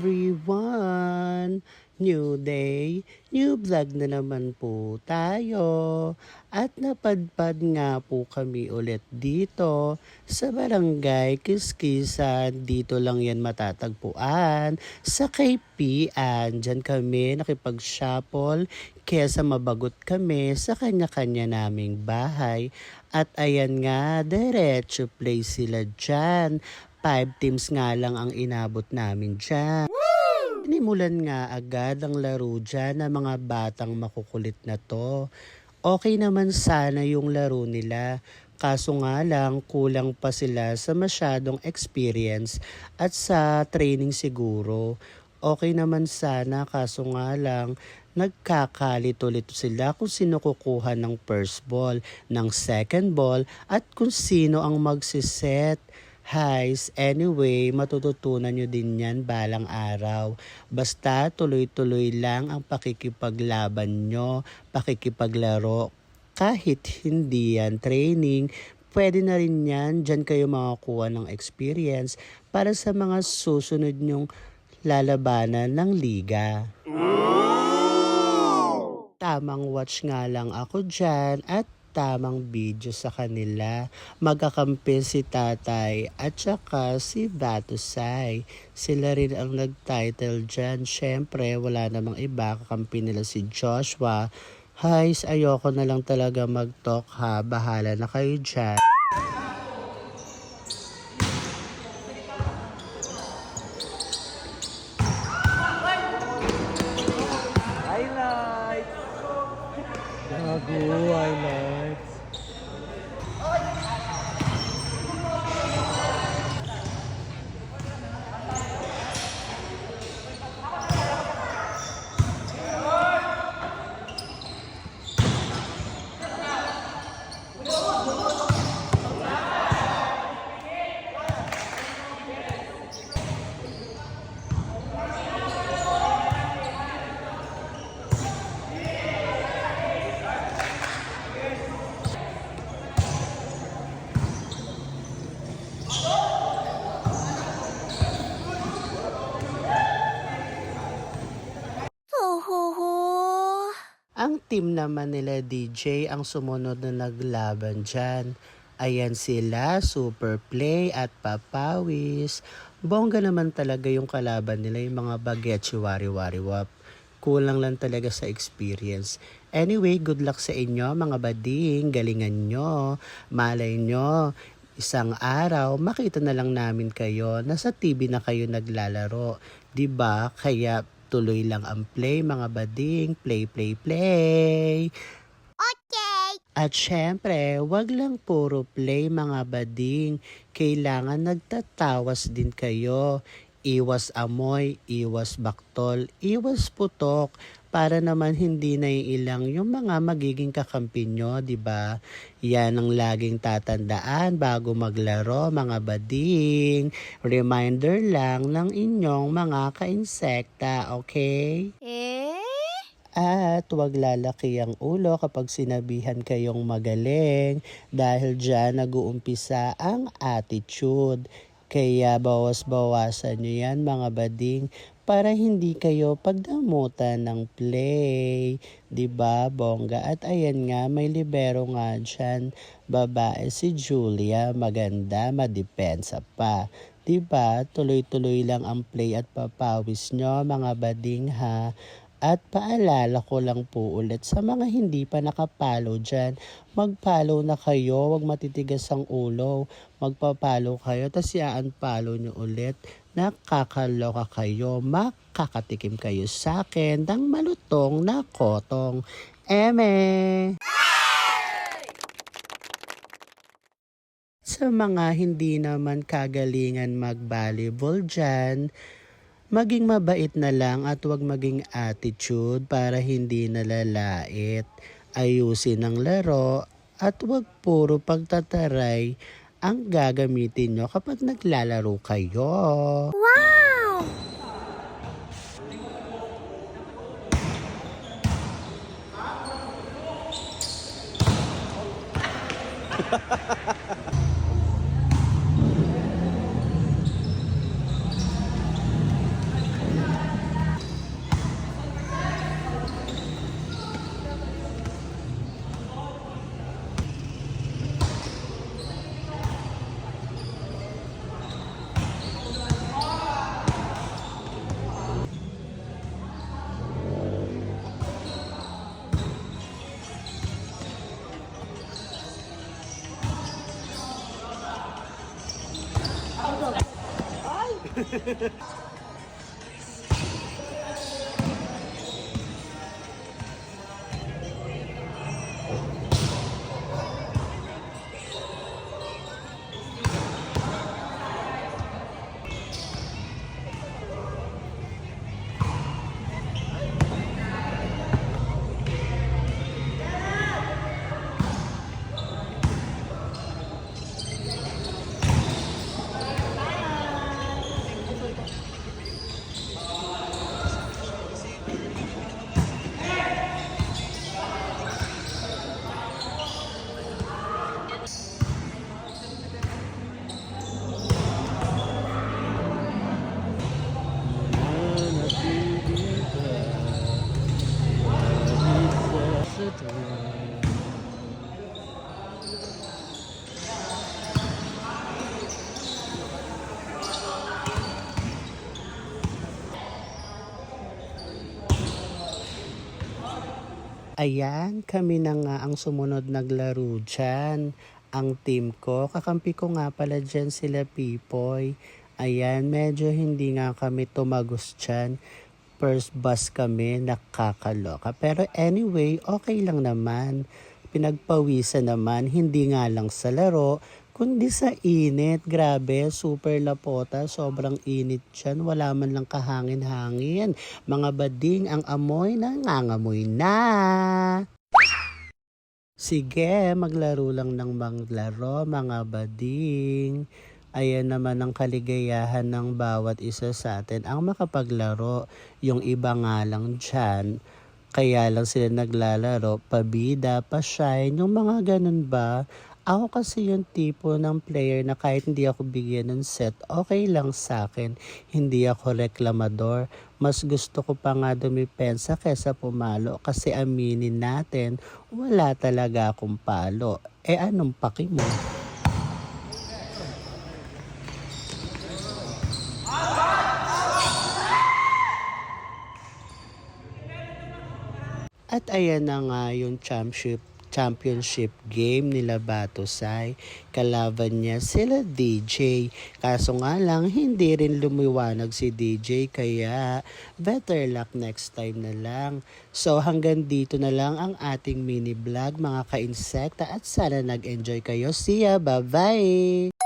everyone! New day, new vlog na naman po tayo. At napadpad nga po kami ulit dito sa Barangay Kiskisan. Dito lang yan matatagpuan sa Kaypian. Diyan kami nakipag-shopple kesa mabagot kami sa kanya-kanya naming bahay. At ayan nga, diretso play sila dyan. 5 teams nga lang ang inabot namin dyan. Sinimulan nga agad ang laro dyan ng mga batang makukulit na to. Okay naman sana yung laro nila. Kaso nga lang, kulang pa sila sa masyadong experience at sa training siguro. Okay naman sana, kaso nga lang, nagkakalit-ulit sila kung sino kukuha ng first ball, ng second ball, at kung sino ang magsiset. Guys, anyway, matututunan nyo din yan balang araw. Basta tuloy-tuloy lang ang pakikipaglaban nyo, pakikipaglaro. Kahit hindi yan training, pwede na rin yan. Diyan kayo makakuha ng experience para sa mga susunod nyong lalabanan ng liga. Tamang watch nga lang ako dyan at tamang video sa kanila. Magkakampi si Tatay at saka si Batusay. Sila rin ang nag-title dyan. Syempre, wala namang iba. Kakampi nila si Joshua. Guys, ayoko na lang talaga mag-talk ha. Bahala na kayo dyan. Highlights! Gago, highlights. Ang team naman nila DJ ang sumunod na naglaban dyan. Ayan sila, Super Play at Papawis. Bongga naman talaga yung kalaban nila, yung mga bagets, wari-wari-wap. Kulang lang talaga sa experience. Anyway, good luck sa inyo mga bading. Galingan nyo. Malay nyo. Isang araw, makita na lang namin kayo. Nasa TV na kayo naglalaro. Diba? Kaya tuloy lang ang play mga bading. Play, play, play. Okay. At syempre, wag lang puro play mga bading. Kailangan nagtatawas din kayo. Iwas amoy, iwas baktol, iwas putok. Para naman hindi naiilang yung mga magiging kakampi nyo, di ba? Yan ang laging tatandaan bago maglaro mga bading. Reminder lang ng inyong mga ka-insekta, okay? At huwag lalaki ang ulo kapag sinabihan kayong magaling dahil dyan nag-uumpisa ang attitude. Kaya bawas-bawasan nyo yan mga bading para hindi kayo pagdamutan ng play. Diba, bongga? At ayan nga, may libero nga dyan. Babae si Julia, maganda, madepensa pa. Diba, tuloy-tuloy lang ang play at papawis nyo mga bading ha. At paalala ko lang po ulit sa mga hindi pa nakapalo dyan, mag-follow na kayo, wag matitigas ang ulo, magpa-follow kayo, tapos i-unfollow nyo ulit. Nakakaloka kayo, makakatikim kayo sa akin ng malutong na kotong. Eme! Sa mga hindi naman kagalingan mag-volleyball dyan, maging mabait na lang at huwag maging attitude para hindi nalalait. Ayusin ang laro at huwag puro pagtataray ang gagamitin nyo kapag naglalaro kayo. Wow! Ayan, kami na nga ang sumunod naglaro dyan. Ang team ko, kakampi ko nga pala dyan sila Pipoy. Ayan, medyo hindi nga kami tumagos dyan. First bus kami, nakakaloka. Pero anyway, okay lang naman. Pinagpawisan naman, hindi nga lang sa laro, kundi sa init. Grabe, super lapota, sobrang init dyan. Wala man lang kahangin-hangin. Mga bading, ang amoy nangangamoy na. Sige, maglaro lang ng maglaro, mga bading. Ayan naman ang kaligayahan ng bawat isa sa atin ang makapaglaro. Yung iba nga lang dyan, kaya lang sila naglalaro, pabida, pa-shine, yung mga ganun ba? Ako kasi yung tipo ng player na kahit hindi ako bigyan ng set, okay lang sa akin. Hindi ako reklamador. Mas gusto ko pa nga dumipensa kesa pumalo kasi aminin natin, wala talaga akong palo. Eh anong paki mo? At ayan na nga yung championship game nila Batosay. Kalaban niya sila DJ. Kaso nga lang, hindi rin lumiwanag si DJ. Kaya, better luck next time na lang. So, hanggang dito na lang ang ating mini vlog, mga ka-insekta. At sana nag-enjoy kayo. See ya! Bye-bye!